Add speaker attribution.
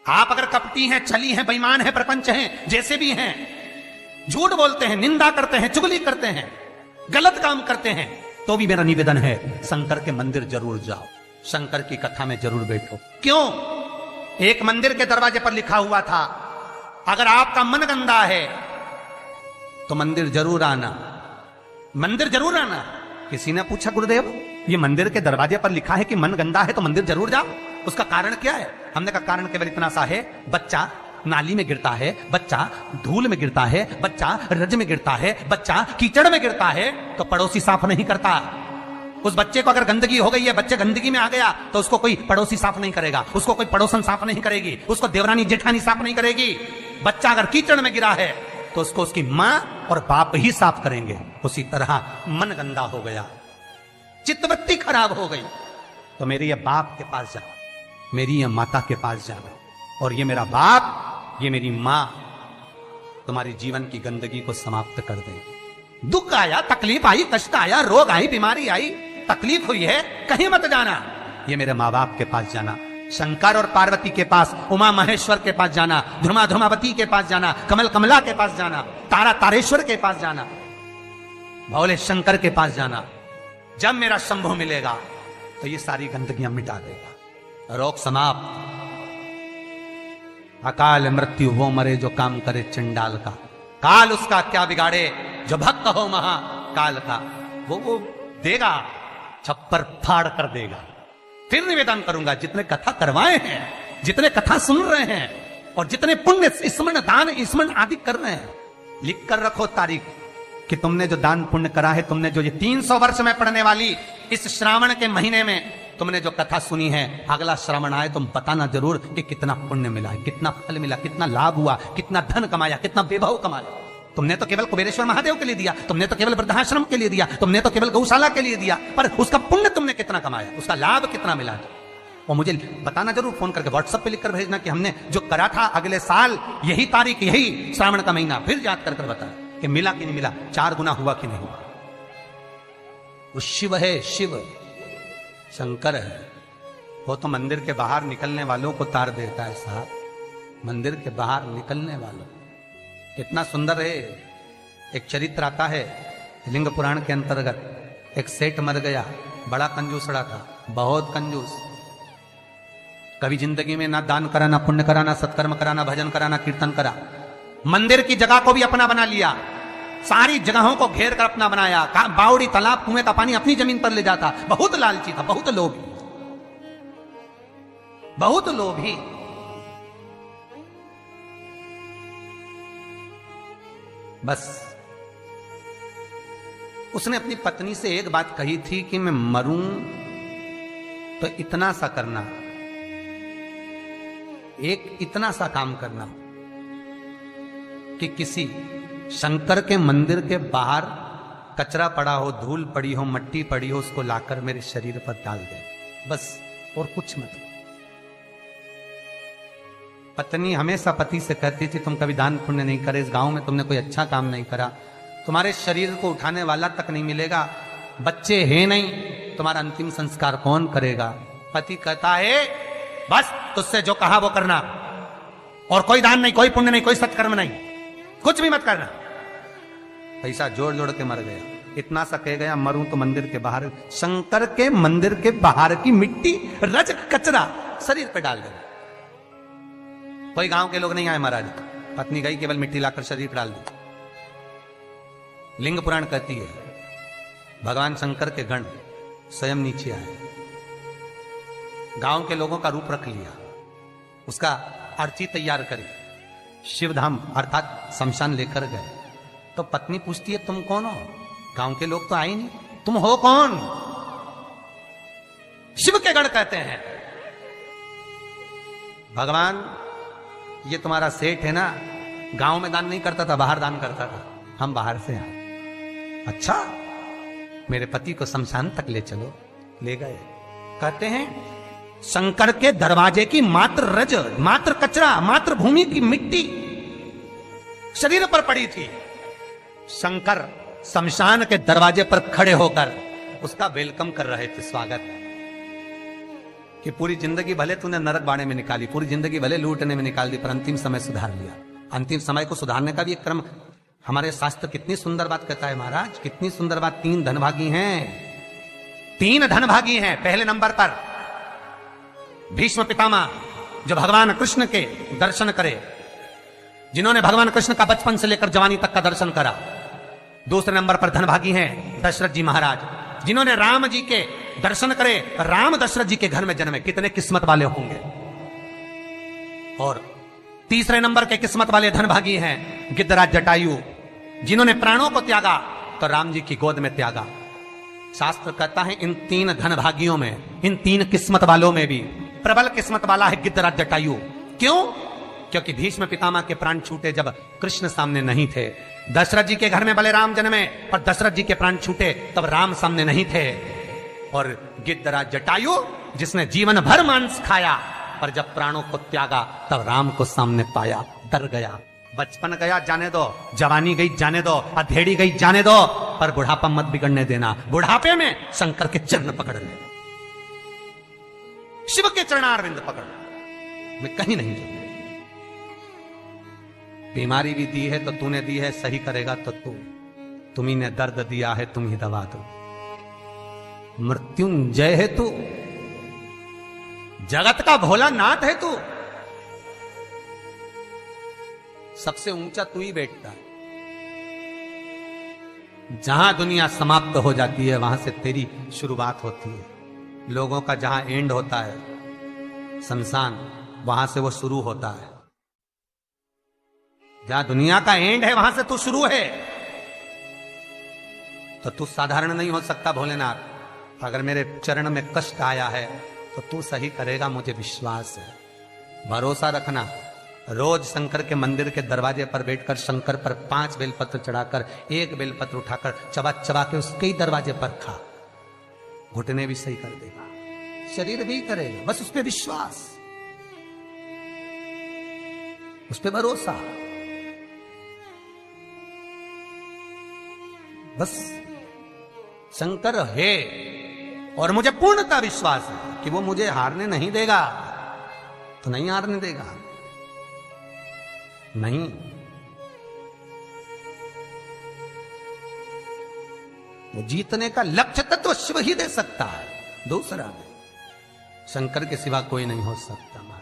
Speaker 1: आप अगर कपटी हैं, छली हैं, बेईमान हैं, प्रपंच हैं, जैसे भी हैं, झूठ बोलते हैं, निंदा करते हैं, चुगली करते हैं, गलत काम करते हैं, तो भी मेरा निवेदन है शंकर के मंदिर जरूर जाओ, शंकर की कथा में जरूर बैठो। क्यों? एक मंदिर के दरवाजे पर लिखा हुआ था, अगर आपका मन गंदा है तो मंदिर जरूर आना, मंदिर जरूर आना। किसी ने पूछा, गुरुदेव ये मंदिर के दरवाजे पर लिखा है कि मन गंदा है तो मंदिर जरूर जाओ, उसका कारण क्या है? हमने कहा कारण केवल इतना सा है, बच्चा नाली में गिरता है, बच्चा धूल में गिरता है, बच्चा रज में गिरता है, बच्चा कीचड़ में गिरता है तो पड़ोसी साफ नहीं करता। उस बच्चे को अगर गंदगी हो गई है, बच्चे गंदगी में आ गया तो उसको कोई पड़ोसी साफ नहीं करेगा, उसको कोई पड़ोसन साफ नहीं करेगी, उसको देवरानी जेठानी साफ नहीं करेगी। बच्चा अगर कीचड़ में गिरा है तो उसको उसकी मां और बाप ही साफ करेंगे। उसी तरह मन गंदा हो गया, चित्तवृत्ति खराब हो गई तो मेरे ये बाप के पास जाओ, मेरी ये माता के पास जाओ, और ये मेरा बाप, ये मेरी मां तुम्हारी जीवन की गंदगी को समाप्त कर देंगे। दुख आया, तकलीफ आई, कष्ट आया, रोग आई, बीमारी आई, तकलीफ हुई है, कहीं मत जाना, ये मेरे माँ बाप के पास जाना, शंकर और पार्वती के पास, उमा महेश्वर के पास जाना, ध्रुमा ध्रुमावती के पास जाना, कमल कमला के पास जाना, तारा तारेश्वर के पास जाना, भोले शंकर के पास जाना। जब मेरा शंभु मिलेगा तो ये सारी गंदगियां मिटा देगा, रोग समाप्त। अकाल मृत्यु वो मरे जो काम करे चंडाल का, काल उसका क्या बिगाड़े जो भक्त हो महाकाल का। वो देगा, छप्पर फाड़ कर देगा। फिर निवेदन करूंगा, जितने कथा करवाए हैं, जितने कथा सुन रहे हैं और जितने पुण्य स्मरण दान स्मरण आदि कर रहे हैं, लिख कर रखो तारीख कि तुमने जो दान पुण्य करा है, तुमने जो ये 300 वर्ष में पढ़ने वाली इस श्रावण के महीने में तुमने जो कथा सुनी है, अगला श्रावण आए तुम बताना जरूर कि कितना पुण्य मिला है, कितना फल मिला, कितना लाभ हुआ, कितना धन कमाया, कितना वैभव कमाया। तुमने तो केवल कुबेरेश्वर महादेव के लिए दिया, तुमने तो केवल वृद्धाश्रम के लिए दिया, तुमने तो केवल गौशाला के लिए दिया, पर उसका पुण्य तुमने कितना कमाया, उसका लाभ कितना मिला। और मुझे बताना जरूर, फोन करके व्हाट्सएप पे लिखकर भेजना कि हमने जो करा था अगले साल यही तारीख, यही श्रावण का महीना, फिर याद कर बता कि मिला कि नहीं मिला, 4 गुना हुआ कि नहीं हुआ। वो शिव है, शिव शंकर है, वो तो मंदिर के बाहर निकलने वालों को तार देता है साहब, मंदिर के बाहर निकलने वालों। कितना सुंदर है। एक चरित्र आता है लिंग पुराण के अंतर्गत, एक सेठ मर गया, बड़ा कंजूसड़ा था, बहुत कंजूस, कभी जिंदगी में ना दान करा, ना पुण्य करा, ना सत्कर्म करा, ना भजन करा, ना कीर्तन करा। मंदिर की जगह को भी अपना बना लिया, सारी जगहों को घेर कर अपना बनाया, बावड़ी तालाब कुएं का पानी अपनी जमीन पर ले जाता। बहुत लालची था, बहुत लोभी, बहुत लोभी। बस उसने अपनी पत्नी से एक बात कही थी कि मैं मरूं तो इतना सा करना, एक इतना सा काम करना कि किसी शंकर के मंदिर के बाहर कचरा पड़ा हो, धूल पड़ी हो, मट्टी पड़ी हो, उसको लाकर मेरे शरीर पर डाल दे, बस, और कुछ मत। पत्नी हमेशा पति से कहती थी, तुम कभी दान पुण्य नहीं करे, इस गांव में तुमने कोई अच्छा काम नहीं करा, तुम्हारे शरीर को उठाने वाला तक नहीं मिलेगा, बच्चे हैं नहीं, तुम्हारा अंतिम संस्कार कौन करेगा। पति कहता है बस तुझसे जो कहा वो करना, और कोई दान नहीं, कोई पुण्य नहीं, कोई सत्कर्म नहीं, कुछ भी मत करना। पैसा जोड़ जोड़ के मर गया। इतना सा कह गया, मरूं तो मंदिर के बाहर, शंकर के मंदिर के बाहर की मिट्टी, रज, कचरा शरीर पे डाल दे। कोई गांव के लोग नहीं आए महाराज, पत्नी गई, केवल मिट्टी लाकर शरीर पर डाल दी। लिंग पुराण कहती है भगवान शंकर के गण स्वयं नीचे आए, गांव के लोगों का रूप रख लिया, उसका अर्ची तैयार करी, शिवधाम अर्थात शमशान लेकर गए। तो पत्नी पूछती है तुम कौन हो? गांव के लोग तो आए नहीं, तुम हो कौन? शिव के गण कहते हैं भगवान ये तुम्हारा सेठ है ना, गांव में दान नहीं करता था, बाहर दान करता था, हम बाहर से आए। अच्छा, मेरे पति को शमशान तक ले चलो। ले गए। कहते हैं शंकर के दरवाजे की मात्र रज, मात्र कचरा, मात्र भूमि की मिट्टी शरीर पर पड़ी थी। शंकर शमशान के दरवाजे पर खड़े होकर उसका वेलकम कर रहे थे, स्वागत। कि पूरी जिंदगी भले तूने नरक बाड़े में निकाली, पूरी जिंदगी भले लूटने में निकाल दी, पर अंतिम समय सुधार लिया। अंतिम समय को सुधारने का भी एक क्रम हमारे शास्त्र कितनी सुंदर बात कहता है महाराज, कितनी सुंदर बात। 3 धनभागी हैं, 3 धनभागी हैं। पहले नंबर पर भीष्म पितामह, जो भगवान कृष्ण के दर्शन करे, जिन्होंने भगवान कृष्ण का बचपन से लेकर जवानी तक का दर्शन करा। दूसरे नंबर पर धनभागी हैं दशरथ जी महाराज, जिन्होंने राम जी के दर्शन करे, राम दशरथ जी के घर में जन्मे। कितने किस्मत वाले होंगे। और तीसरे नंबर के किस्मत वाले धनभागी हैं गिद्धराज जटायु, जिन्होंने प्राणों को त्यागा तो राम जी की गोद में त्यागा। शास्त्र कहता है इन 3 धनभागियों में, इन 3 किस्मत वालों में भी प्रबल किस्मत वाला है गिद्धराज जटायु। क्यों? क्योंकि भीष्म पितामह के प्राण छूटे जब कृष्ण सामने नहीं थे। दशरथ जी के घर में भले राम जन्मे, पर दशरथ जी के प्राण छूटे तब राम सामने नहीं थे। और गिद्धराज जटायु, जिसने जीवन भर मांस खाया, पर जब प्राणों को त्यागा तब राम को सामने पाया, डर गया। बचपन गया जाने दो, जवानी गई जाने दो, अधेड़ी गई जाने दो, पर बुढ़ापा मत बिगड़ने देना। बुढ़ापे में शंकर के चरण पकड़ लेना, शिव के चरणारविंद पकड़ना, मैं कहीं नहीं जाऊंगा। बीमारी भी दी है तो तूने दी है, सही करेगा तो तुम्ही ने दर्द दिया है, तुम ही दवा दो। मृत्युंजय है तू, जगत का भोला नाथ है तू, सबसे ऊंचा तू ही बैठता है। जहां दुनिया समाप्त हो जाती है वहां से तेरी शुरुआत होती है। लोगों का जहां एंड होता है शमशान, वहां से वो शुरू होता है। जहां दुनिया का एंड है वहां से तू शुरू है। तो तू साधारण नहीं हो सकता भोलेनाथ। अगर मेरे चरण में कष्ट आया है तो तू सही करेगा, मुझे विश्वास है। भरोसा रखना। रोज शंकर के मंदिर के दरवाजे पर बैठकर शंकर पर 5 बेलपत्र चढ़ाकर 1 बेलपत्र उठाकर चबा चबा के उसके ही दरवाजे पर खा, घुटने भी सही कर देगा, शरीर भी करेगा। बस उस पर विश्वास, उस पर भरोसा, बस शंकर है। और मुझे पूर्णता विश्वास है कि वो मुझे हारने नहीं देगा। तो नहीं हारने देगा, नहीं। वो जीतने का लक्ष्य तत्व शिव ही दे सकता है, दूसरा नहीं। शंकर के सिवा कोई नहीं हो सकता।